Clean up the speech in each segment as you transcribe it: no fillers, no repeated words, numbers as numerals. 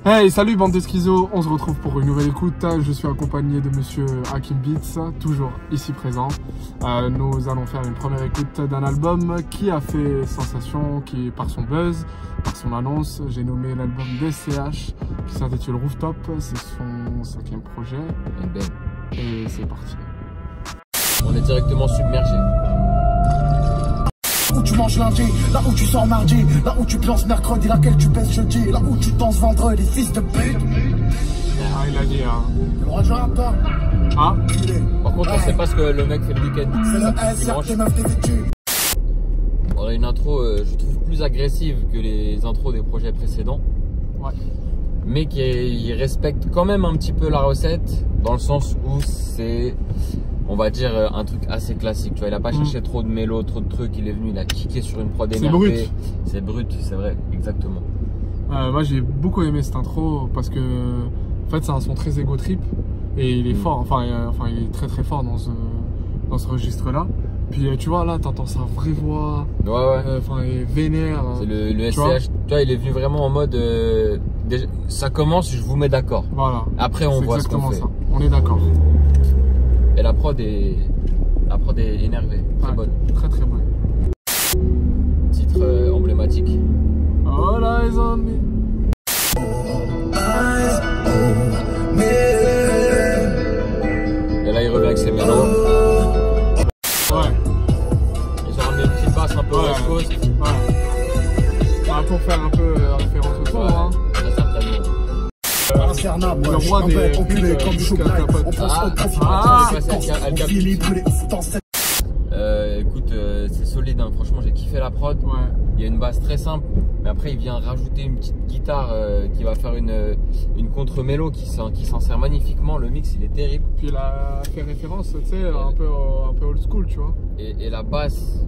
Hey, salut bande de schizos, on se retrouve pour une nouvelle écoute. Je suis accompagné de monsieur Hakim Beats, toujours ici présent. Nous allons faire une première écoute d'un album qui a fait sensation, qui par son buzz, par son annonce. J'ai nommé l'album d'SCH qui s'intitule Rooftop. C'est son 5e projet. Et c'est parti. On est directement submergé. Où tu manges lundi, là où tu sors mardi, là où tu plances mercredi, laquelle tu pèses jeudi, là où tu danses vendredi, fils de pute. Ah, il a dit Le droit de jouer toi. Ah. Par contre, on sait pas ce que le mec fait le week-end. C'est le S, y'a tes meufs, tes vêtus. On a une intro, je trouve, plus agressive que les intros des projets précédents. Ouais. Mais qui respecte quand même un petit peu la recette, dans le sens où c'est, on va dire, un truc assez classique. Tu vois, il a pas cherché trop de mélo, trop de trucs. Il est venu, il a kické sur une prod énervée. C'est brut, c'est vrai, exactement. Moi j'ai beaucoup aimé cette intro parce que en fait c'est un son très égo trip et il est fort, enfin il est très fort dans ce registre là. Puis tu vois là t'entends sa vraie voix, enfin il est vénère. C'est le SCH, tu vois, il est venu vraiment en mode déjà, ça commence, je vous mets d'accord. Voilà. Après on voit ce qu'on fait. Ça. On est d'accord. Et la prod est énervée, très bonne. Très bonne. Titre emblématique. All eyes on me. Et là il revient avec ses mélos. Ouais. Ils ont ramené une petite basse un peu West Coast. Ouais. Pour faire un peu référence au son, hein. Très certainement. Le roi des enculés comme chou capote. Écoute, c'est solide, hein. Franchement j'ai kiffé la prod. Ouais. Il y a une basse très simple, mais après il vient rajouter une petite guitare qui va faire une contre-mélo qui s'en sert magnifiquement. Le mix il est terrible. Puis il a fait référence, tu sais, un peu old school, tu vois. Et la basse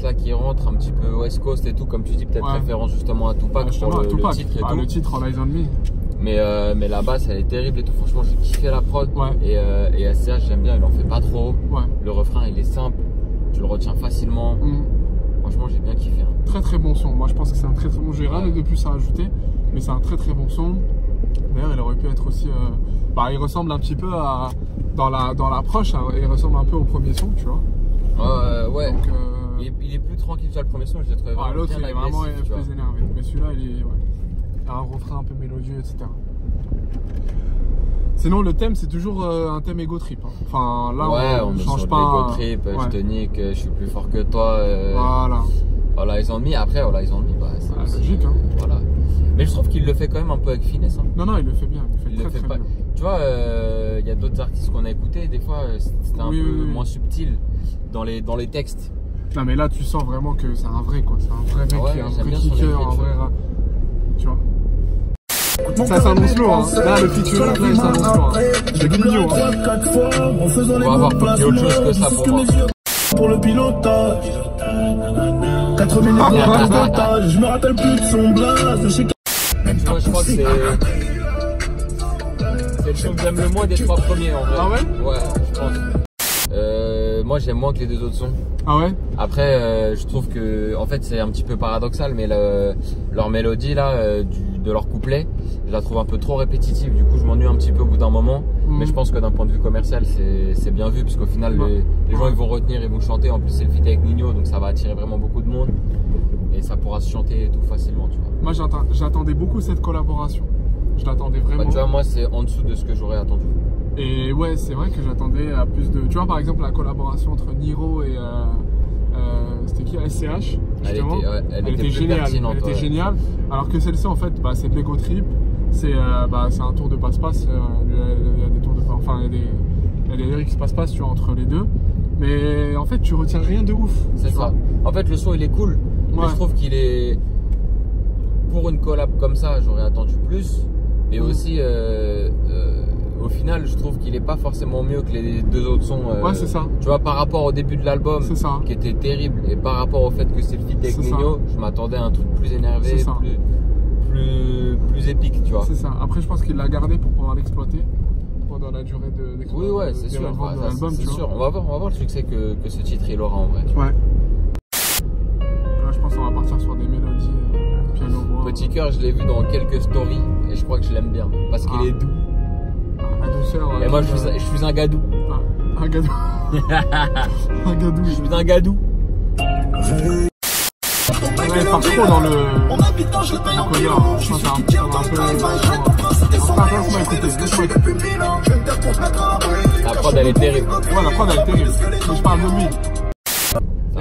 là qui rentre un petit peu West Coast et tout, comme tu dis, peut-être référence justement à Tupac pour le titre et tout. Le titre All Eyes on Me. Mais la basse elle est terrible et tout. Franchement j'ai kiffé la prod. Et SCH j'aime bien, il en fait pas trop. Le refrain il est simple, tu le retiens facilement. Franchement j'ai bien kiffé. Hein. Très bon son. Moi je pense que c'est un très bon. J'ai rien de plus à ajouter, mais c'est un très bon son. D'ailleurs il aurait pu être aussi. Il ressemble un petit peu à dans l'approche. Il ressemble un peu au premier son, tu vois. Ouais. Donc, il est plus tranquille sur le premier son. Je l'ai trouvé vraiment l'autre il est vraiment plus énervé. Mais celui-là il a un refrain un peu mélodieux, etc. Sinon le thème c'est toujours un thème ego trip. Hein. Enfin là on change pas. Ego trip, je te nique, je suis plus fort que toi. Voilà. All Eyes on Me. Après All Eyes on Me, c'est logique. Hein. Voilà. Mais je trouve qu'il le fait quand même un peu avec finesse. Hein. Non, il le fait bien. Il le fait très bien. Tu vois, il y a d'autres artistes qu'on a écoutés, des fois c'était un peu moins subtil dans les textes. Non mais là tu sens vraiment que c'est un vrai quoi. C'est un vrai mec qui est un vrai kicker, un vrai rat. Tu vois. Ça s'annonce lourd, hein. Là le featuring là il s'annonce lourd. C'est mignon, hein. On va voir, il y a autre chose que ça pour moi. Pour le pilotage 4 minutes pour le pilotage. Je me rappelle plus de son blaze. Moi je crois que c'est le son que j'aime le moins des 3 premiers en vrai. Ah ouais? Ouais, je pense. Moi j'aime moins que les 2 autres sons. Ah ouais? Après je trouve que en fait c'est un petit peu paradoxal, mais leur mélodie là de leur couplet, je la trouve un peu trop répétitive, du coup je m'ennuie un petit peu au bout d'un moment. Mais je pense que d'un point de vue commercial c'est bien vu, parce qu'au final les gens ils vont retenir, ils vont chanter. En plus c'est le feat avec Nino, donc ça va attirer vraiment beaucoup de monde et ça pourra se chanter tout facilement, tu vois. Moi j'attendais beaucoup cette collaboration, je l'attendais vraiment. Tu vois, moi c'est en dessous de ce que j'aurais attendu. Et ouais, c'est vrai que j'attendais à plus de... Tu vois, par exemple, la collaboration entre Niro et... c'était qui? SCH, justement. Elle était géniale. Elle était géniale. Alors que celle-ci, en fait, c'est de l'ego trip. C'est un tour de passe-passe. Il y a des tours de... Enfin, il y a des lyrics passe-passe, tu vois, entre les deux. Mais en fait, tu retiens rien de ouf. C'est ça. En fait, le son, il est cool. Mais je trouve qu'il est... Pour une collab comme ça, j'aurais attendu plus. Mais aussi... au final, je trouve qu'il est pas forcément mieux que les 2 autres sons. C'est ça. Tu vois, par rapport au début de l'album, qui était terrible, et par rapport au fait que c'est le feat avec Nino, je m'attendais à un truc plus énervé, plus épique, tu vois. C'est ça. Après, je pense qu'il l'a gardé pour pouvoir l'exploiter pendant la durée d'exploitation. Oui, c'est sûr. C'est sûr. On va voir le succès que ce titre il aura en vrai. Ouais. Là, je pense qu'on va partir sur des mélodies piano-voix. petit cœur, je l'ai vu dans quelques stories et je crois que je l'aime bien parce qu'il est doux. La douceur. Et moi, je suis un gadou. Un gadou. Un gadou. Je suis un gadou. Ouais, il part trop dans le collier. Ça un peu. Laisse-moi écouter. La prod, elle est terrible. Ouais, la prod, elle est terrible. Mais je parle de lui.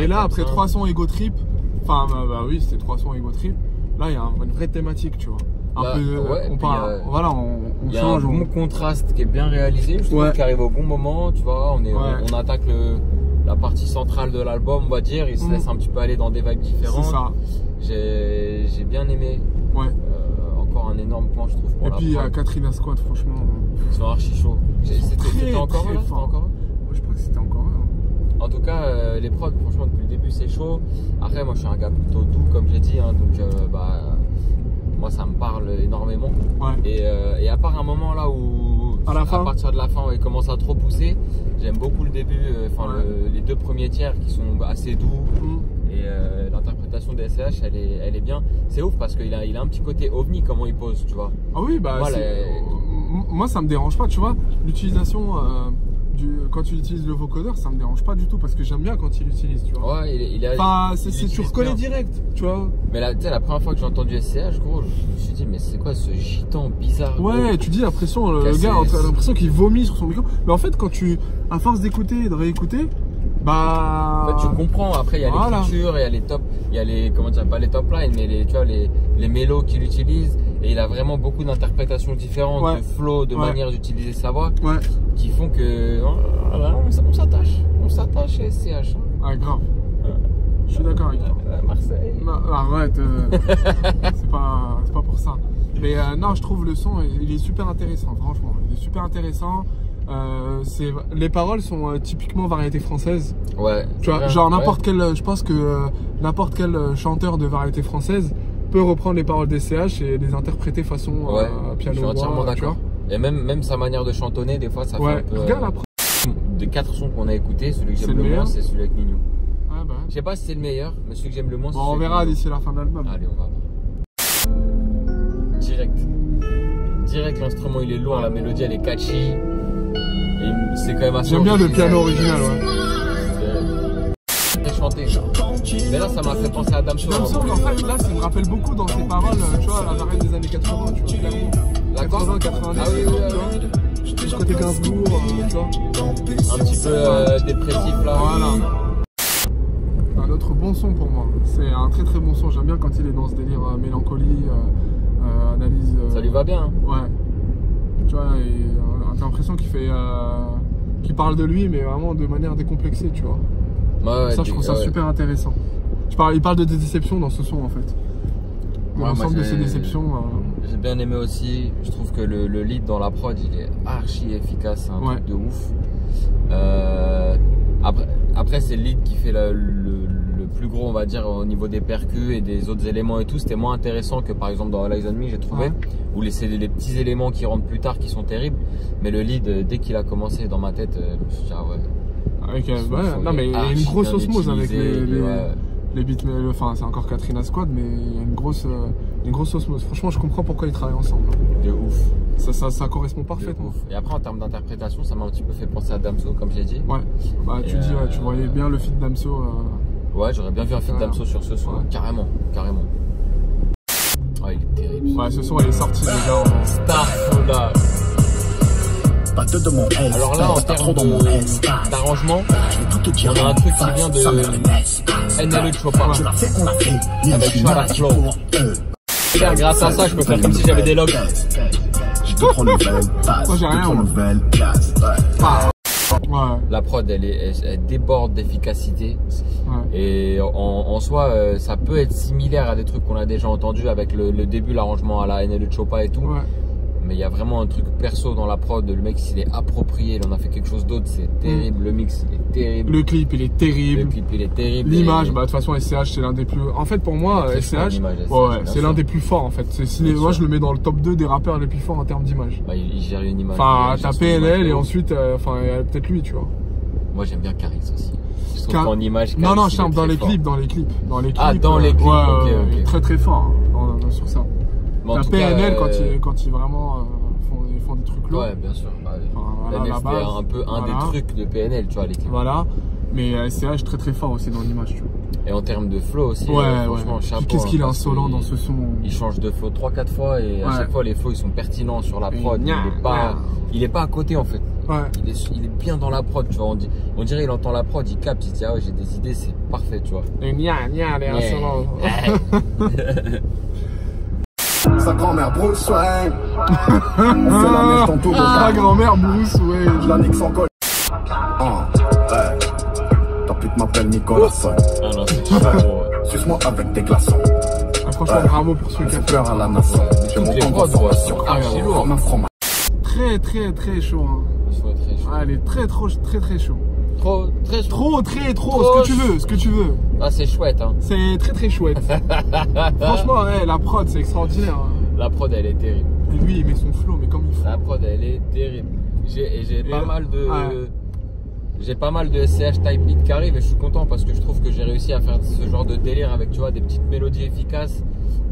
Et là, après 3 sons Ego Trip, enfin, bah oui, c'était 3 sons Ego Trip. Là, il y a une vraie thématique, tu vois. Là, ouais, on parle, voilà, on y a change. Un bon contraste qui est bien réalisé. Je trouve qu'il arrive au bon moment, tu vois. On attaque la partie centrale de l'album, on va dire. Il se laisse un petit peu aller dans des vibes différentes. C'est ça. J'ai bien aimé. Ouais. Encore un énorme point, je trouve. Pour et puis, il y a Katrina Squad, franchement. Ils sont archi chauds. C'était encore eux, Moi, je crois que c'était encore eux. En tout cas, les prods, franchement, depuis le début, c'est chaud. Après, moi, je suis un gars plutôt doux, comme j'ai dit. Hein, donc, moi, ça me parle énormément. Ouais. Et à part un moment là où, à partir de la fin, il commence à trop pousser, j'aime beaucoup le début, les 2 premiers tiers qui sont assez doux. Et l'interprétation des SCH, elle est bien. C'est ouf parce qu'il a un petit côté ovni, comment il pose, tu vois. Ah oui, bah moi, ça me dérange pas, tu vois. L'utilisation. Quand tu utilises le vocodeur, ça me dérange pas du tout parce que j'aime bien quand il l'utilise, tu vois. Ouais, tu reconnais direct, tu vois. Mais là, tu sais, la première fois que j'ai entendu SCH, gros, je me suis dit, mais c'est quoi ce gitan bizarre? Ouais, gros. Tu dis l'impression, le gars a l'impression qu'il vomit sur son micro. Mais en fait, à force d'écouter et de réécouter, bah. En fait, tu comprends. Après, il y a l'écriture, il y a les, comment dire, pas les top lines, mais tu vois, les mélos qu'il utilise. Et il a vraiment beaucoup d'interprétations différentes, de flow, de manière d'utiliser sa voix, qui font que on s'attache à SCH. Hein. Ah, grave. Je suis d'accord avec toi. Marseille. Non, arrête. C'est pas pour ça. Mais non, je trouve le son, il est super intéressant, franchement. Il est super intéressant. Les paroles sont typiquement variété française. Ouais. Tu vois, genre n'importe quel, je pense que n'importe quel chanteur de variété française peut reprendre les paroles des CH et les interpréter façon piano. Je suis entièrement d'accord. Et même sa manière de chantonner, des fois, ça fait un peu. Regarde des 4 sons qu'on a écoutés, celui que j'aime le moins, c'est celui avec Nino. Ah bah. Je sais pas si c'est le meilleur, mais celui que j'aime le moins, c'est celui. On verra d'ici la fin de l'album. Allez, on va voir. Direct, l'instrument il est lourd, la mélodie elle est catchy. Et c'est quand même assez. J'aime bien le piano original, chanté. Mais là, ça m'a fait penser à Damso. Damso, en fait, là, ça me rappelle beaucoup dans ses paroles, tu vois, la variété des années 80, tu vois, clairement. La 80, 90, ah oui, tu vois. Côté Gainsbourg, tu vois. Un petit peu dépressif, là. Voilà. Un autre bon son pour moi. C'est un très très bon son. J'aime bien quand il est dans ce délire mélancolie, analyse. Ça lui va bien. Ouais. Tu vois, t'as l'impression qu'il parle de lui, mais vraiment de manière décomplexée, tu vois. Ça, je trouve ça super intéressant. Il parle de des déceptions dans ce son, en fait. L'ensemble de ces déceptions. J'ai bien aimé aussi. Je trouve que le lead dans la prod, il est archi efficace. C'est un truc de ouf. Après c'est le lead qui fait le plus gros, on va dire, au niveau des percus et des autres éléments et tout. C'était moins intéressant que par exemple dans Lies on Me, j'ai trouvé. Où c'est les petits éléments qui rentrent plus tard qui sont terribles. Mais le lead, dès qu'il a commencé dans ma tête, je me suis dit, ah ouais. Non, mais il y a une grosse osmose avec les beats. Enfin, c'est encore Katrina Squad, mais il y a une grosse osmose. Franchement, je comprends pourquoi ils travaillent ensemble. De ouf. Ça correspond parfaitement. Et après, en termes d'interprétation, ça m'a un petit peu fait penser à Damso, comme j'ai dit. Ouais. Bah, tu voyais bien le feat Damso. Ouais, j'aurais bien vu un feat Damso sur ce son. Carrément. Oh, il est terrible. Ouais, ce son, il est sorti déjà en Starfall. Alors là, en termes d'arrangement, on a un truc qui vient de NLE Chopin avec Shara Flow. Regarde, grâce à ça, je peux faire comme si j'avais des logs. Moi, j'ai rien. La prod, elle déborde d'efficacité. Et en soi, ça peut être similaire à des trucs qu'on a déjà entendus avec le début, l'arrangement à la NLE Chopin et tout. Mais il y a vraiment un truc perso dans la prod. Le mec, s'il est approprié, il en a fait quelque chose d'autre, c'est terrible. Le mix, il est terrible. Le clip, il est terrible. L'image, bah de toute façon, SCH, c'est l'un des plus. En fait, pour moi, SCH, c'est l'un des plus forts en fait. Moi, je le mets dans le top 2 des rappeurs les plus forts en termes d'image. Bah, il gère une image. Enfin, t'as PNL et ensuite, il y a peut-être lui, tu vois. Moi, j'aime bien Caris aussi. Je trouve qu'en image. Non, non, je chante dans les clips, dans les clips. Dans les clips. Ah, dans les clips, ouais, ok. Très très fort hein, sur ça. Bon, la PNL, quand ils vraiment font des trucs lourds. Ouais, bien sûr. Bah, voilà, PNL, c'était un peu un des trucs de PNL, tu vois, les clips. Voilà. Mais SCH très très fort aussi dans l'image, tu vois. Et en termes de flow aussi, franchement, chapeau. Qu'est-ce qu'il est insolent dans ce son. Il change de flow 3-4 fois et à chaque fois les flows ils sont pertinents sur la prod. Il est pas à côté en fait. Ouais. Il est bien dans la prod, tu vois. On dirait il entend la prod, il capte, il se dit ah ouais j'ai des idées, c'est parfait, tu vois. Et il est insolent. Sa grand-mère Bruce Wayne. On fait la neige dans tout le Sa grand-mère Bruce Wayne. Je la nique sans colle. Ouais. Ta pute m'appelle Nicolas. Ah non, c'est chaud. Suce-moi avec des glaçons. Franchement, bravo pour celui qui a fait peur à la nation. J'ai mon temps de formation. Archi lourd. Très très très chaud. Hein. Très chaud. Ah, elle est très chaud. Trop. Ce que tu veux. Ah, c'est chouette, hein. C'est très très chouette. Franchement, ouais, la prod, c'est extraordinaire. Hein. La prod, elle est terrible. Et lui, il met son flow, mais comme il faut. La prod, elle est terrible. J'ai pas mal de SCH type beat qui arrive et je suis content parce que je trouve que j'ai réussi à faire ce genre de délire avec, tu vois, des petites mélodies efficaces,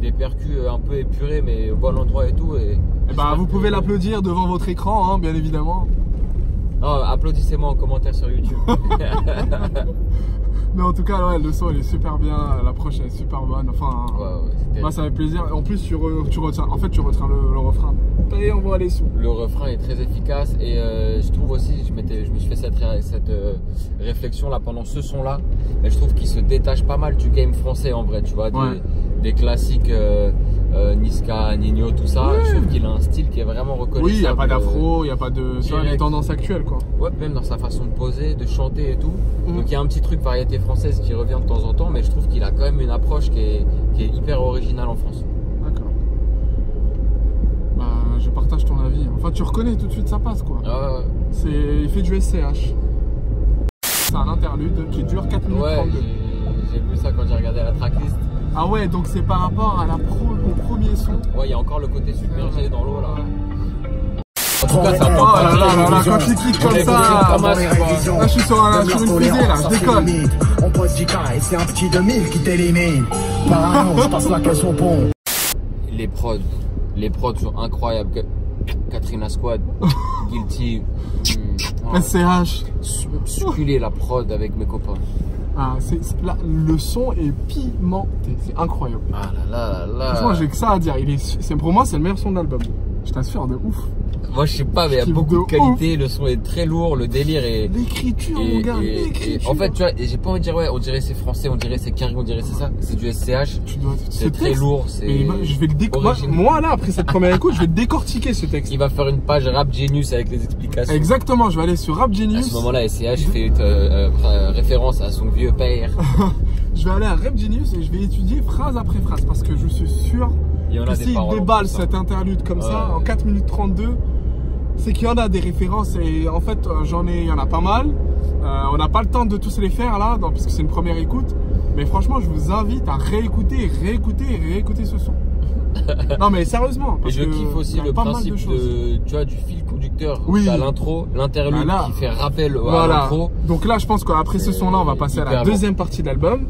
des percus un peu épurés mais au bon endroit et tout. Et bah, vous pouvez l'applaudir devant votre écran, hein, bien évidemment. Non, applaudissez-moi en commentaire sur YouTube. Mais en tout cas, ouais, le son il est super bien, l'approche elle est super bonne. Enfin, moi ça fait plaisir. En plus, tu retiens le refrain. Et on va aller sous. Le refrain est très efficace et je trouve aussi, je me suis fait cette réflexion là pendant ce son là, mais je trouve qu'il se détache pas mal du game français en vrai, tu vois, des classiques Niska, Nino, tout ça. Ouais. Je trouve qu'il a un style qui est vraiment reconnaissable. Oui, il n'y a pas d'afro, il n'y a pas de les tendances actuelles quoi. Ouais, même dans sa façon de poser, de chanter et tout. Donc il y a un petit truc variété française qui revient de temps en temps, mais je trouve qu'il a quand même une approche qui est hyper originale en France. D'accord. Bah, je partage ton avis. Enfin, tu reconnais tout de suite, ça passe quoi. Il fait du SCH. C'est un interlude qui dure 4 minutes 32. J'ai vu ça quand j'ai regardé la tracklist. Ah ouais, donc c'est par rapport à au premier son. Ouais, il y a encore le côté submergé dans l'eau là. En tout cas, ça là, quand tu cliques comme ça, là, je suis sur une fusée là, je décolle. On pose 10K et c'est un petit 2000 qui t'élimine. Parano, je passe la question bon. Les prods sont incroyables. Katrina Squad, Guilty, SCH. Succuler la prod avec mes copains. Ah, là, le son est pimenté, c'est incroyable. Ah là. Franchement, j'ai que ça à dire. Pour moi, c'est le meilleur son de l'album. Je t'assure, de ouf. Moi, je sais pas, mais il y a beaucoup de qualité. Le son est très lourd, le délire est. L'écriture, mon gars, l'écriture. En fait, tu vois, j'ai pas envie de dire, ouais, on dirait c'est français, on dirait c'est Carré, on dirait c'est ça. C'est du SCH. C'est très lourd. Je vais le décortiquer. Moi, là, après cette première écoute, je vais décortiquer ce texte. Il va faire une page Rap Genius avec les explications. Exactement, je vais aller sur Rap Genius. À ce moment-là, SCH fait référence à son vieux père. Je vais aller à Rap Genius et je vais étudier phrase après phrase parce que je suis sûr que s'il déballe cet interlude comme ça en 4 minutes 32, c'est qu'il y en a des références et en fait il y en a pas mal. On n'a pas le temps de tous les faire là parce que c'est une première écoute, mais franchement je vous invite à réécouter ce son. Non mais sérieusement, parce et je kiffe aussi le principe du fil conducteur à l'intro, l'interlude qui fait rappel à l'intro. Donc là je pense qu'après ce son là on va passer à la deuxième partie de l'album.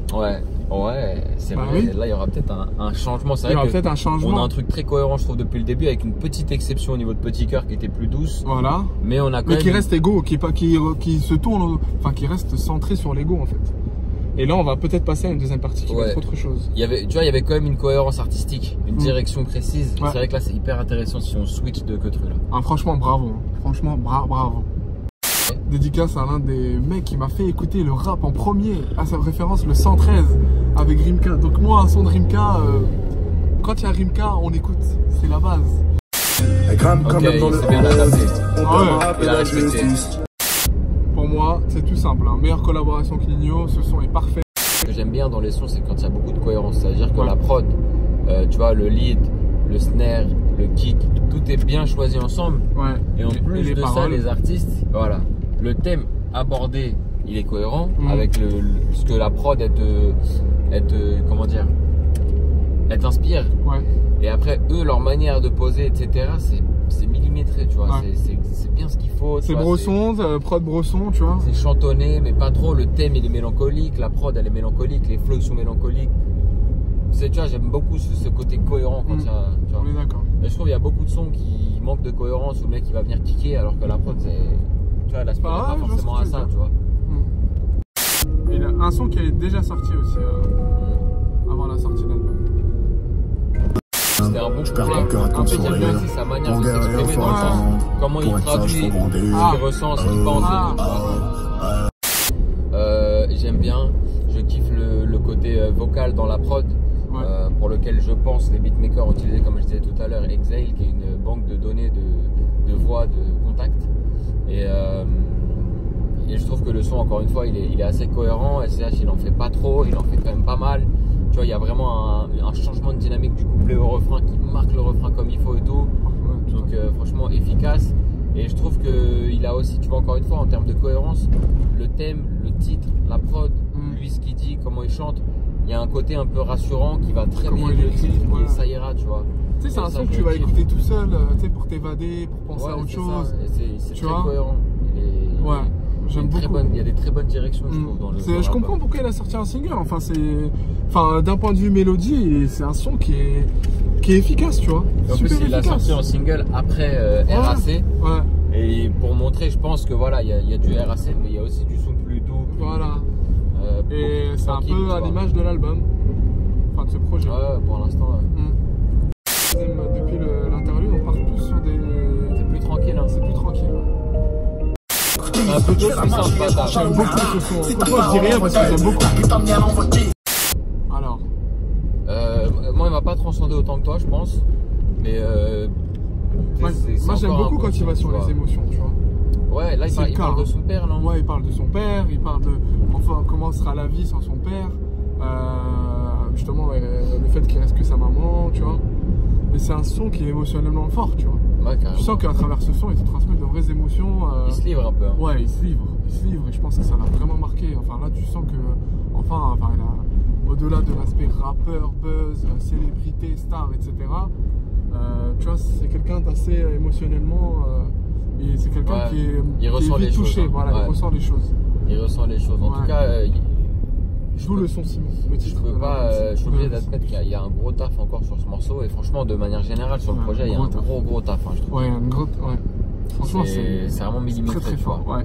Ouais, c'est vrai. Oui. Là, il y aura peut-être un changement. C'est vrai qu'on a un truc très cohérent, je trouve, depuis le début, avec une petite exception au niveau de Petit Cœur qui était plus douce. Voilà. Mais on a quand même. Qui reste égo, qui se tourne, enfin, qui reste centré sur l'ego, en fait. Et là, on va peut-être passer à une deuxième partie qui va être autre chose. Tu vois, il y avait quand même une cohérence artistique, une direction précise. C'est vrai que là, c'est hyper intéressant si on switch de Queutru là. Ah, franchement, bravo. Franchement, bravo. Dédicace à l'un des mecs qui m'a fait écouter le rap en premier, à sa référence le 113 avec Rimka. Donc moi, un son de Rimka, quand il y a Rimka, on écoute, c'est la base. Il s'est bien adapté. Il a respecté. Pour moi, c'est tout simple, hein. Meilleure collaboration que Nino, ce son est parfait. Ce que j'aime bien dans les sons, c'est quand il y a beaucoup de cohérence, c'est-à-dire que la prod, tu vois, le lead, le snare, le kick, tout est bien choisi ensemble. Et en plus de ça, les artistes, voilà. Le thème abordé, il est cohérent avec ce que la prod, comment dire, elle t'inspire. Et après, eux, leur manière de poser, etc., c'est millimétré, tu vois. Ouais. C'est bien ce qu'il faut. C'est Bresson, prod Bresson, tu vois. C'est chantonné, mais pas trop. Le thème, il est mélancolique. La prod, elle est mélancolique. Les flows sont mélancoliques. Tu vois, j'aime beaucoup ce côté cohérent quand il y a. Tu vois. On est d'accord. Mais je trouve qu'il y a beaucoup de sons qui manquent de cohérence où le mec il va venir kicker alors que la prod, c'est. Tu vois, elle aspire pas forcément à ça, tu vois. Il a un son qui est déjà sorti aussi avant la sortie de l'album. C'était un bon couplet. En fait, j'aime bien aussi sa manière de s'exprimer dans le sens. Comment il traduit ce qu'il ressent, ce qu'il pense. J'aime bien. Je kiffe le côté vocal dans la prod. Pour lequel je pense les beatmakers ont utilisé, comme je disais tout à l'heure, Exhale, qui est une banque de données de voix, de contact. Et je trouve que le son, encore une fois, il est assez cohérent. SCH, il en fait pas trop, il en fait quand même pas mal. Tu vois, il y a vraiment un changement de dynamique du couplet au refrain qui marque le refrain comme il faut et tout. Donc franchement efficace. Et je trouve qu'il a aussi, tu vois, encore une fois, en termes de cohérence, le thème, le titre, la prod, lui ce qu'il dit, comment il chante, il y a un côté un peu rassurant qui va très bien avec le titre et ça ira, tu vois. Tu sais, c'est un son que tu vas écouter tout seul, tu sais, pour t'évader, pour penser à autre chose. C'est très cohérent. Ouais. J'aime beaucoup. Il y a des très bonnes directions, je trouve, dans le je comprends pourquoi il a sorti un single. Enfin, d'un point de vue mélodie, c'est un son qui est efficace, tu vois. En plus, il a sorti un single après RAC. Ouais. Et pour montrer, je pense que voilà, il y a du RAC, mais il y a aussi du son plus doux. Voilà. Et c'est un peu à l'image de l'album. Enfin, de ce projet. Ouais, pour l'instant. Depuis l'interlude, on part tous sur des. C'est plus tranquille, hein. C'est plus tranquille. Un peu plus puissant, pas. J'aime beaucoup ce son. Pourquoi je dis rien parce que j'aime beaucoup. Alors. Moi, il m'a pas transcendé autant que toi, je pense. Mais. Moi, j'aime beaucoup quand il va sur les émotions, tu vois. Ouais, là, il parle de son père, non? Ouais, il parle de son père, il parle de. Enfin, comment sera la vie sans son père. Justement, le fait qu'il reste que sa maman, tu vois. Mais c'est un son qui est émotionnellement fort, tu vois. Ouais, tu sens qu'à travers ce son, il te transmet de vraies émotions. Il se livre un peu. Hein. Ouais, il se livre. Et je pense que ça l'a vraiment marqué. Enfin, là, tu sens que. Enfin au-delà de l'aspect rappeur, buzz, célébrité, star, etc. Tu vois, c'est quelqu'un d'assez émotionnellement. Et c'est quelqu'un qui est ressent les touché. Choses, hein. Voilà, il ressent les choses. Il ressent les choses. En tout cas. D'où le son Simon. Je suis obligé d'admettre qu'il y a un gros taf encore sur ce morceau et franchement de manière générale sur le projet il y a un gros taf, hein, je trouve. Ouais, un gros ouais. Franchement c'est vraiment millimétré, très fort. Ouais.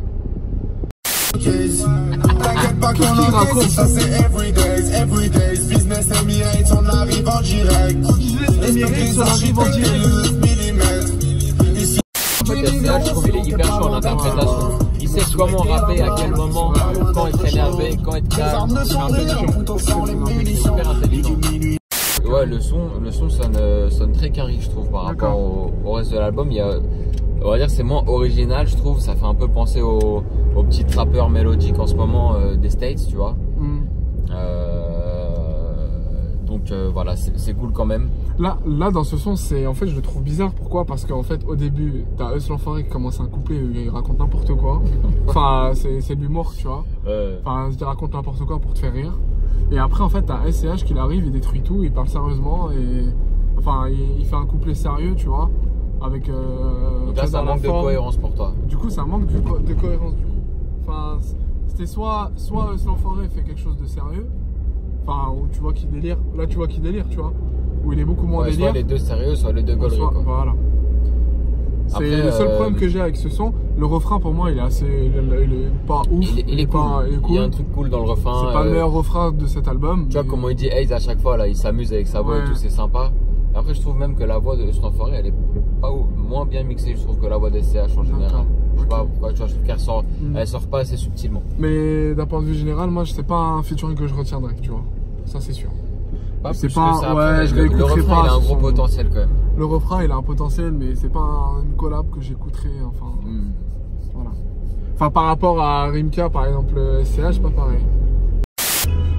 T'inquiète pas qu'on raconte ça c'est everydays business Emirates on arrive en direct. Emirates on arrive en direct. En fait SCH je trouve il est hyper chaud en interprétation. Il sait comment rapper, à quel moment, quand être énervé, quand être calme. C'est super intelligent. Ouais, le son sonne très carré, je trouve, par rapport au reste de l'album. On va dire que c'est moins original, je trouve. Ça fait un peu penser aux petits rappeurs mélodiques en ce moment des States, tu vois. Donc voilà, c'est cool quand même. Là, dans ce son, en fait, je le trouve bizarre. Pourquoi? Parce qu'en fait, au début, t'as Eus l'Enfoiré qui commence un couplet, il raconte n'importe quoi. Enfin, c'est de l'humour, tu vois. Enfin, il raconte n'importe quoi pour te faire rire. Et après, en fait, t'as SCH qui arrive, il détruit tout, il parle sérieusement et. Enfin, il fait un couplet sérieux, tu vois. Avec. Donc là, ça manque de cohérence pour toi. Du coup, ça manque de cohérence, du coup. Enfin, c'était soit Eus l'Enfoiré fait quelque chose de sérieux. Enfin, où tu vois qu'il délire. Là, tu vois qu'il délire, tu vois. Où il est beaucoup moins délire. Soit les deux sérieux, soit les deux gauleries. Voilà. C'est le seul problème que j'ai avec ce son. Le refrain, pour moi, il est assez. Il est pas ouf. Il est cool. Il y a un truc cool dans le refrain. C'est pas le meilleur refrain de cet album. Tu vois comment il dit Ace à chaque fois, là, il s'amuse avec sa voix et tout, c'est sympa. Après, je trouve même que la voix de cet enfoiré, elle est pas moins bien mixée, je trouve, que la voix des SCH en général. Je sais pas pourquoi, tu vois, je trouve qu'elle sort pas assez subtilement. Mais d'un point de vue général, moi, c'est pas un featuring que je retiendrai, tu vois. Ça, c'est sûr. C'est pas ça, le refrain il a un gros potentiel quand même. Le refrain il a un potentiel, mais c'est pas une collab que j'écouterai. Enfin, voilà. Enfin, par rapport à Rimka, par exemple, SCH, pas pareil.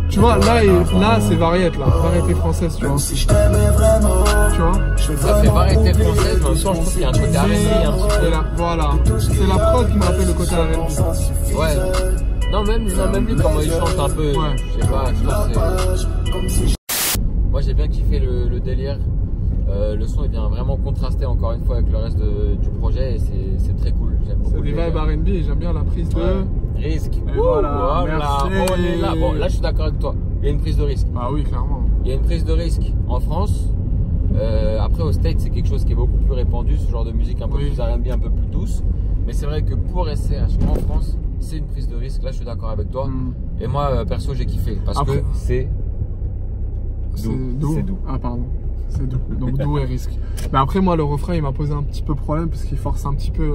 Tu vois, là c'est variété, là, variété française, tu vois. Tu vois. Ça fait variété française, mais en même temps, je trouve qu'il y a un côté R&B un petit peu. Voilà. C'est la prod qui me rappelle le côté R&B. Ouais. Non, même lui, comment il chante un peu. Je sais pas, Moi j'ai bien kiffé le délire Le son il vient vraiment contraster encore une fois avec le reste du projet et c'est très cool. C'est des vibes R&B et j'aime bien la prise de risque. Et voilà, merci. On est là. Bon, là je suis d'accord avec toi. Il y a une prise de risque. Ah oui, clairement. Il y a une prise de risque en France. Après au States c'est quelque chose qui est beaucoup plus répandu, ce genre de musique un peu plus R&B, un peu plus douce. Mais c'est vrai que pour SCH en France, c'est une prise de risque. Là je suis d'accord avec toi. Et moi perso j'ai kiffé parce que c'est doux. C'est doux. Ah pardon. C'est doux. Donc doux et risque. Mais après moi le refrain il m'a posé un petit peu problème parce qu'il force un petit peu.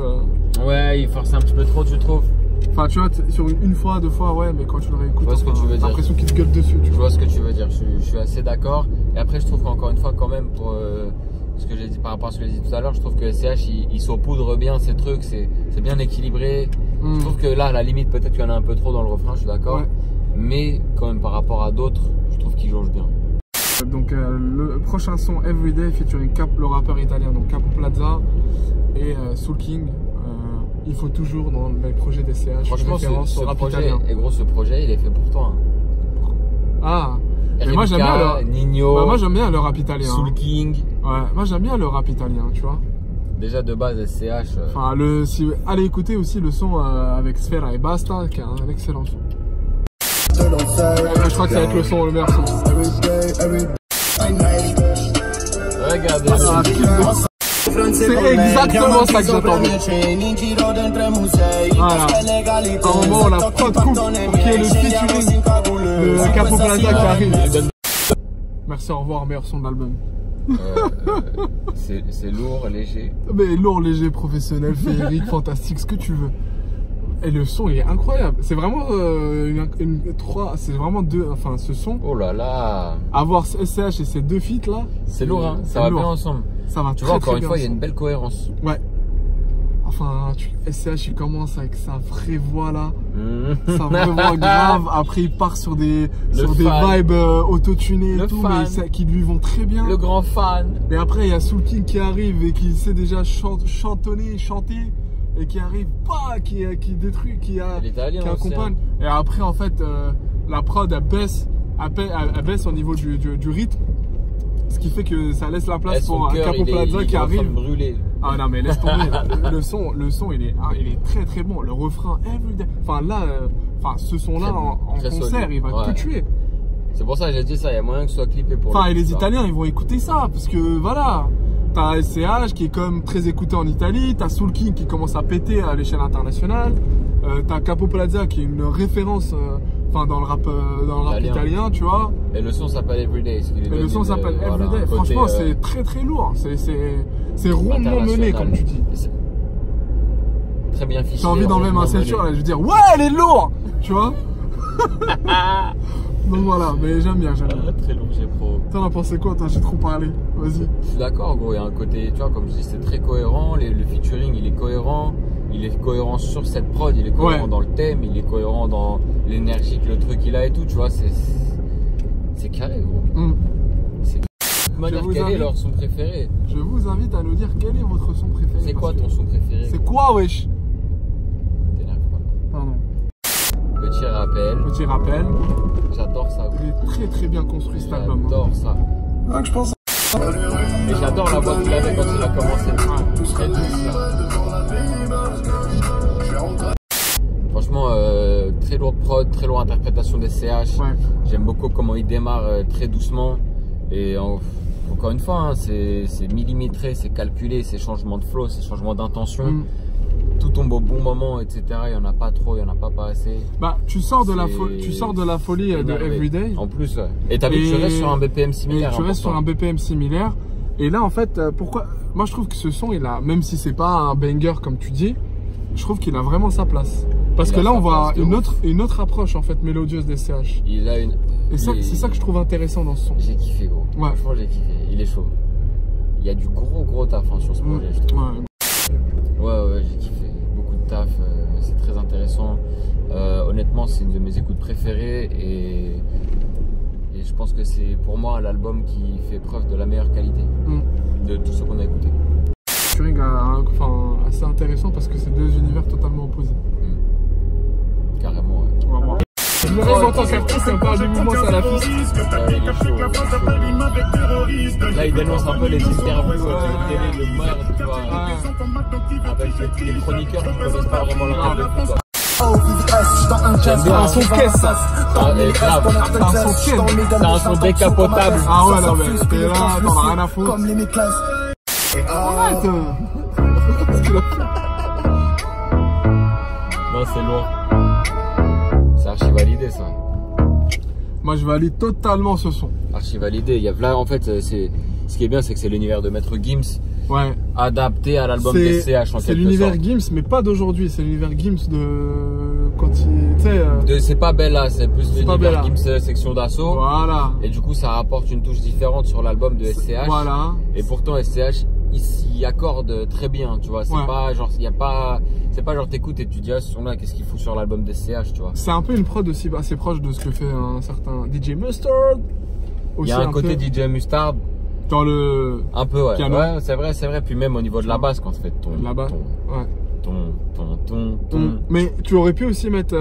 Ouais, il force un petit peu trop, tu trouves? Enfin tu vois, sur une fois, deux fois, ouais, mais quand tu le réécoutes, t'as l'impression qu'il te gueule dessus. Je vois ce que tu veux dire, je suis assez d'accord. Et après je trouve qu'encore une fois quand même pour ce que j'ai dit par rapport à ce que j'ai dit tout à l'heure, je trouve que SCH il saupoudre bien ces trucs, c'est bien équilibré. Je trouve que là à la limite peut-être qu'il y en a un peu trop dans le refrain, je suis d'accord. Ouais. Mais quand même par rapport à d'autres, je trouve qu'il jauge bien. Donc le prochain son Everyday featuring le rappeur italien donc Capo Plaza et Soul King. Il faut toujours dans les projets des CH. Franchement ce projet, et gros ce projet il est fait pour toi. Hein. Ah. Mais moi j'aime bien Nino. Bah, moi j'aime bien le rap italien. Soul King. Ouais. Moi j'aime bien le rap italien, tu vois. Déjà de base SCH. Enfin allez écouter aussi le son avec Sfera et Basta qui est un excellent son. Je crois que ça va être le meilleur son. Regardez. C'est exactement ça que j'attendais. Voilà. À un moment, la prod coupe pour qu'il y ait le featuring de Capo Plaza qui arrive. Merci, au revoir, meilleur son de l'album. C'est lourd, léger. Mais lourd, léger, professionnel, féerique, fantastique, ce que tu veux. Et le son il est incroyable. C'est vraiment c'est vraiment deux. Enfin ce son. Oh là là. Avoir SCH et ces deux feats là. C'est lourd hein. Ça va bien ensemble. Ça va tu vois encore une fois il y a une belle cohérence. Ouais. Enfin SCH il commence avec sa vraie voix là. Sa vraie voix grave. Après il part sur des vibes autotunées et tout mais qui lui vont très bien. Le grand fan. Et après il y a Soul King qui arrive et qui sait déjà chanter. Et qui arrive pas, qui détruit, qui accompagne. Et après en fait la prod elle baisse au niveau du rythme, ce qui fait que ça laisse la place pour Capo Plaza qui arrive. Ah non mais laisse tomber. le son il est très très bon. Le refrain Everyday. Enfin là, ce son là en concert il va tout tuer. C'est pour ça que j'ai dit ça. Il y a moyen que ce soit clippé pour. Enfin et les Italiens ils vont écouter ça parce que voilà. T'as SCH qui est quand même très écouté en Italie, t'as Soul King qui commence à péter à l'échelle internationale, t'as Capo Plaza qui est une référence dans le rap italien, tu vois. Et le son s'appelle Everyday. Et le son s'appelle Everyday. Franchement, c'est très très lourd. C'est rondement mené, comme tu dis. Très bien fiché. J'ai envie d'enlever ma ceinture là, je veux dire, ouais, elle est lourde, tu vois. Donc voilà, mais j'aime bien. Très long, j'ai pro. T'en as pensé quoi, toi? J'ai trop parlé. Vas-y. Je suis d'accord, gros. Il y a un côté, tu vois, comme je dis, c'est très cohérent. Le featuring, il est cohérent. Il est cohérent sur cette prod. Il est cohérent dans le thème. Il est cohérent dans l'énergie que le truc il a et tout. Tu vois, c'est carré, gros. Quel est leur son préféré? Je vous invite à nous dire quel est votre son préféré. C'est quoi ton son préféré? C'est quoi, wesh? T'énerve pas. Pardon. Petit rappel. J'adore ça. Il est très très bien construit cet album. J'adore ça. Je pense. Et j'adore la voix qu'il avait quand il a commencé. Très douce là. Franchement, très lourde prod, très lourde interprétation des CH. J'aime beaucoup comment il démarre très doucement. Et encore une fois, hein, c'est millimétré, c'est calculé, ces changements de flow, ces changements d'intention. Tout tombe au bon moment, etc. Il n'y en a pas trop, il n'y en a pas assez. Bah, tu sors de la folie de Everyday. En plus, et t'as vu que tu restes sur un BPM similaire. Tu restes sur un BPM similaire. Et là, en fait, pourquoi? Moi, je trouve que ce son, même si c'est pas un banger comme tu dis, je trouve qu'il a vraiment sa place. Parce que là, on voit une autre approche, en fait, mélodieuse des CH. Et c'est ça que je trouve intéressant dans ce son. J'ai kiffé, gros. Ouais. Franchement, j'ai kiffé. Il est chaud. Il y a du gros taf sur ce projet, je trouve. Ouais, j'ai kiffé. Beaucoup de taf. C'est très intéressant. Honnêtement, c'est une de mes écoutes préférées. Et je pense que c'est pour moi l'album qui fait preuve de la meilleure qualité de tout ce qu'on a écouté. Featuring assez intéressant parce que c'est deux univers totalement opposés. Carrément, ouais. On va voir. Je me reste en tant qu'artiste, on parle du mouvement salafiste. Là, il dénonce un peu les interviews télé, le maire, tu vois, avec les chroniqueurs qui ne connaissent pas vraiment le rap et tout, quoi. J'aime bien un son caisse, ça. Grave. C'est un son caisse. C'est un son décapotable. Ah ouais, non, mais t'es là, t'en as rien à foutre. Arrête. Non, c'est lourd. C'est archi validé, ça. Moi, je valide totalement ce son. Archi validé. Il y a là, en fait, c'est ce qui est bien, c'est que c'est l'univers de Maître Gims. Ouais. Adapté à l'album des CH en quelque sorte. C'est l'univers Gims, mais pas d'aujourd'hui. C'est l'univers Gims de quand il, tu sais. C'est pas Bella, c'est plus l'univers Gims section d'assaut. Voilà. Et du coup, ça rapporte une touche différente sur l'album de SCH. Voilà. Et pourtant, SCH, il s'y accorde très bien, tu vois. C'est pas genre, il y a pas, c'est pas genre t'écoutes et tu dis ah ce son-là, qu'est-ce qu'il fout sur l'album des SCH, tu vois. C'est un peu une prod aussi assez proche de ce que fait un certain DJ Mustard. Il y a un côté DJ Mustard. Dans le un peu, ouais. Piano. Ouais, c'est vrai. Puis même au niveau de la basse, quand tu fais ton. Mais tu aurais pu aussi mettre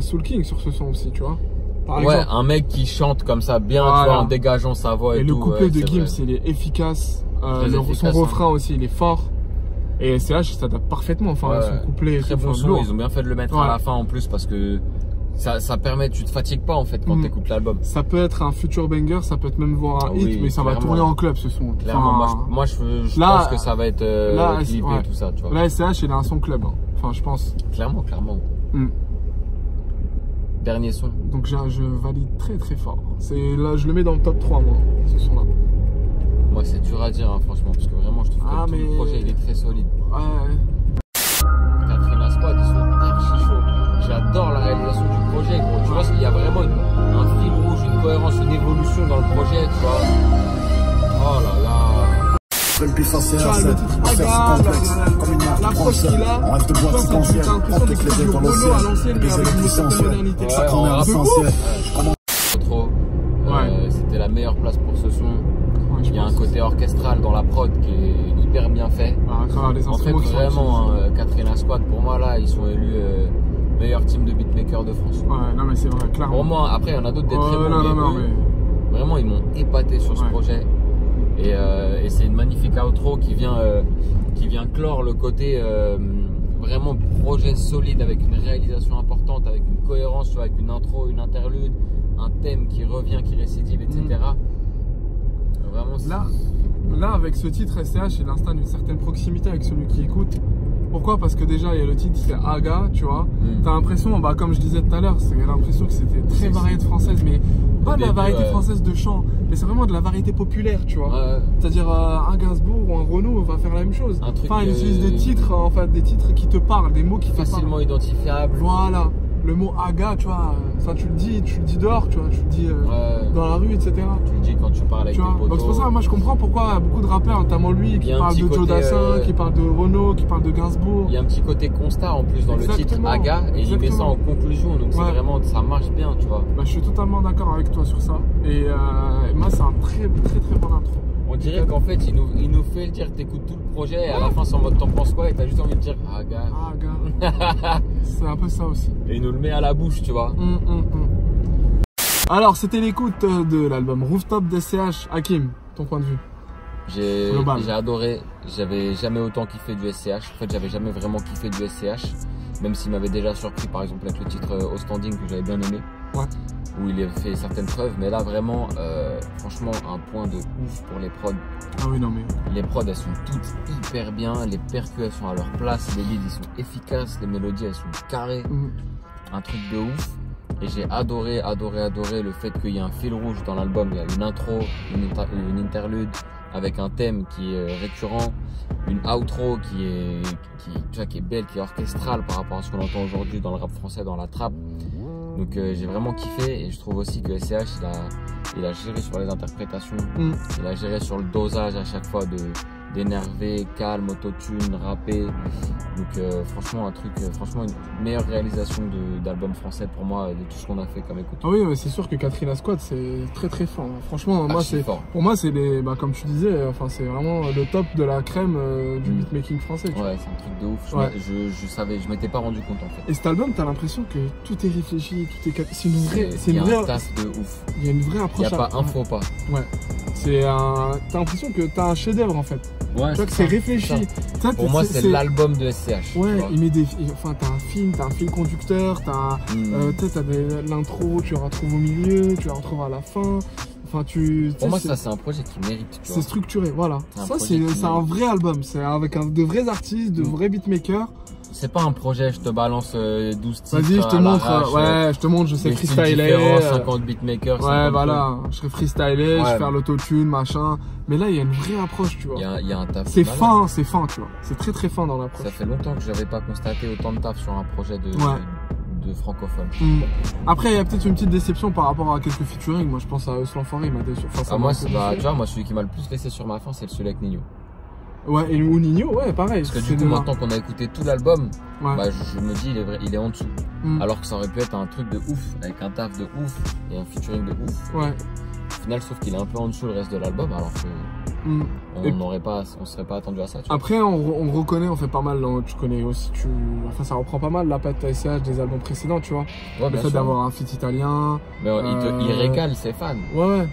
Soul King sur ce son aussi, tu vois. Par exemple. Un mec qui chante comme ça bien, tu vois, en dégageant sa voix et tout. Le couplet de Gims, il est efficace. Son refrain aussi, il est fort. Et SCH, ça s'adapte parfaitement. Enfin, son couplet. Très bon son. Ils ont bien fait de le mettre à la fin en plus parce que ça permet, tu te fatigues pas en fait quand tu écoutes l'album. Ça peut être un futur banger, ça peut être même voir un hit, mais ça va tourner en club ce son. Clairement, moi je pense que ça va être clippé et tout ça, tu vois. Là, SCH, il a un son club. Hein. Enfin, je pense. Clairement. Dernier son. Donc je valide très très fort. Là, je le mets dans le top 3, moi, ce son-là. Moi, c'est dur à dire, hein, franchement, parce que vraiment, je trouve que tout le projet, il est très solide. Katrina Squad, ils sont archi chauds. J'adore la réalisation du projet, gros. Tu vois, il y a vraiment un fil rouge, une cohérence, une évolution dans le projet, tu vois. Oh là là. Tu vois, le titre Aga, l'approche qu'il a, t'as l'impression d'écouter du Renault à l'ancienne, mais avec une certaine modernité. Trop. C'était la meilleure place pour ce son. Il y a un côté orchestral dans la prod qui est hyper bien fait. En fait, vraiment, Katrina Squad, pour moi, là, ils sont élus meilleur team de beatmaker de France. Ouais, non, mais c'est vrai, clairement. Pour moi, après, il y en a d'autres des très bons. Mais vraiment, ils m'ont épaté sur ce projet. Et c'est une magnifique outro qui vient clore le côté vraiment projet solide avec une réalisation importante, avec une cohérence, avec une intro, une interlude, un thème qui revient, qui récidive, etc. Vraiment, là, avec ce titre, SCH, il installe une certaine proximité avec celui qui écoute. Pourquoi? Parce que déjà, il y a le titre, c'est Aga, tu vois. T'as l'impression, comme je disais tout à l'heure, j'ai l'impression que c'était très variété française, mais pas de la variété française de chant, mais c'est vraiment de la variété populaire, tu vois. C'est-à-dire, un Gainsbourg ou un Renaud va faire la même chose. Enfin, il utilise des titres, des titres qui te parlent, des mots qui te parlent. Facilement identifiables. Voilà. Le mot Aga, tu vois, ça tu le dis dehors, tu vois, tu le dis dans la rue, etc. Tu le dis quand tu parles avec tes potos. Donc c'est pour ça, moi je comprends pourquoi beaucoup de rappeurs, notamment lui, qui parle de Joe Dassin, qui parle de Renaud, qui parle de Gainsbourg. Il y a un petit côté constat en plus dans le titre Aga, et il met ça en conclusion, donc c'est vraiment, ça marche bien, tu vois. Je suis totalement d'accord avec toi sur ça, et moi c'est un très bon intro. On dirait qu'en fait, il nous fait le dire, t'écoutes tout le projet et à la fin, c'est en mode t'en penses quoi et t'as juste envie de dire Aga. C'est un peu ça aussi. Et il nous le met à la bouche, tu vois. Alors, c'était l'écoute de l'album Rooftop d'SCH. Hakim, ton point de vue? J'ai adoré. J'avais jamais autant kiffé du SCH. En fait, j'avais jamais vraiment kiffé du SCH. Même s'il m'avait déjà surpris, par exemple, avec le titre Au Standing que j'avais bien aimé. Où il a fait certaines preuves, mais là vraiment, franchement, un point de ouf pour les prods. Ah oui, non mais. Les prods, elles sont toutes hyper bien, les percus, elles sont à leur place, les leads, ils sont efficaces, les mélodies, elles sont carrées. Un truc de ouf. Et j'ai adoré le fait qu'il y ait un fil rouge dans l'album. Il y a une intro, une interlude avec un thème qui est récurrent, une outro qui est belle, qui est orchestrale par rapport à ce qu'on entend aujourd'hui dans le rap français, dans la trap. Donc j'ai vraiment kiffé et je trouve aussi que SCH il a géré sur les interprétations, il a géré sur le dosage à chaque fois d'énervé, calme, autotune, rappé. Donc franchement franchement une meilleure réalisation d'album français pour moi de tout ce qu'on a fait comme écoute. Ah oui, c'est sûr que Katrina Squad c'est très fort. Franchement, moi c'est fort. Pour moi c'est les comme tu disais, enfin c'est vraiment le top de la crème du beatmaking français. Ouais, c'est un truc de ouf. Je m'étais pas rendu compte en fait. Et cet album, t'as l'impression que tout est réfléchi, tout est c'est une vraie taf de ouf. Il y a une vraie approche. Il n'y a pas un faux pas. Ouais. T'as l'impression que t'as un chef-d'œuvre en fait. Ouais, tu vois que c'est réfléchi. Pour moi, c'est l'album de SCH. Ouais, il met t'as un fil conducteur, t'as l'intro, tu la retrouves au milieu, tu la retrouves à la fin. Enfin, pour moi, ça c'est un projet qui mérite. C'est structuré, voilà. Ça c'est un vrai album. C'est avec de vrais artistes, de vrais beatmakers. C'est pas un projet, je te balance 12 titres. Vas-y, je te montre, je sais freestyler. 50 beatmakers. Ouais, voilà, je serais freestyler, je vais faire l'autotune, machin. Mais là, il y a une vraie approche, tu vois. Il y a un taf. C'est fin, tu vois. C'est très fin dans l'approche. Ça fait longtemps que j'avais pas constaté autant de taf sur un projet de francophone. Après, il y a peut-être une petite déception par rapport à quelques featuring. Moi, je pense à Eus l'Enfoiré, il m'a déçu. Moi, tu vois, moi, celui qui m'a le plus laissé sur ma faim, c'est celui avec Nino. Ouais, et Nino, ouais, pareil. Parce que du coup, maintenant qu'on a écouté tout l'album, je me dis, il est en dessous. Alors que ça aurait pu être un truc de ouf, avec un taf de ouf et un featuring de ouf. Ouais. Au final, sauf qu'il est un peu en dessous le reste de l'album, alors que on serait pas attendu à ça. Tu vois. Après, on reconnaît, on fait pas mal, tu connais aussi, enfin, ça reprend pas mal la patte SCH des albums précédents, tu vois. Ouais, le fait d'avoir un feat italien. Mais il régale ses fans. Ouais.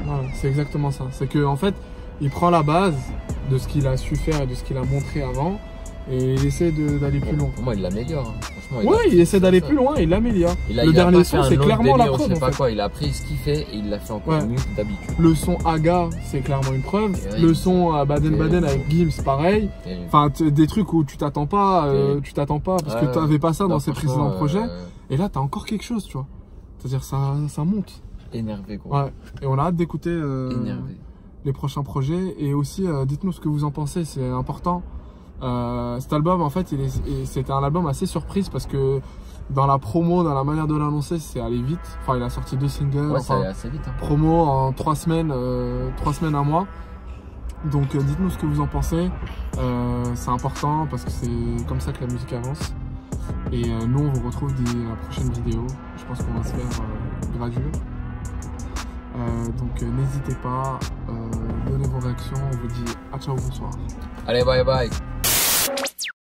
Voilà, c'est exactement ça. C'est que, en fait, il prend la base de ce qu'il a su faire et de ce qu'il a montré avant et il essaie d'aller plus loin. Pour moi, il l'améliore. Il essaie d'aller plus loin, il l'améliore. Le dernier son, c'est clairement la preuve. Il a pris ce qu'il fait et il l'a fait encore mieux que d'habitude. Le son Aga, c'est clairement une preuve. Le son Baden avec Gims, pareil. Enfin, des trucs où tu t'attends pas, parce que tu n'avais pas ça dans ses précédents projets. Et là, tu as encore quelque chose, tu vois. C'est-à-dire, ça monte. Énervé, gros. Ouais. Et on a hâte d'écouter les prochains projets. Et aussi, dites-nous ce que vous en pensez, c'est important. Cet album, en fait, c'était un album assez surprise parce que dans la promo, dans la manière de l'annoncer, c'est allé vite. Enfin, il a sorti 2 singles. Ouais, ça allait assez vite. Promo en 3 semaines, 1 mois. Donc, dites-nous ce que vous en pensez. C'est important parce que c'est comme ça que la musique avance. Et nous, on vous retrouve dès la prochaine vidéo. Je pense qu'on va se faire gradure. Donc n'hésitez pas, donnez vos réactions, on vous dit à ciao, bonsoir. Allez, bye bye.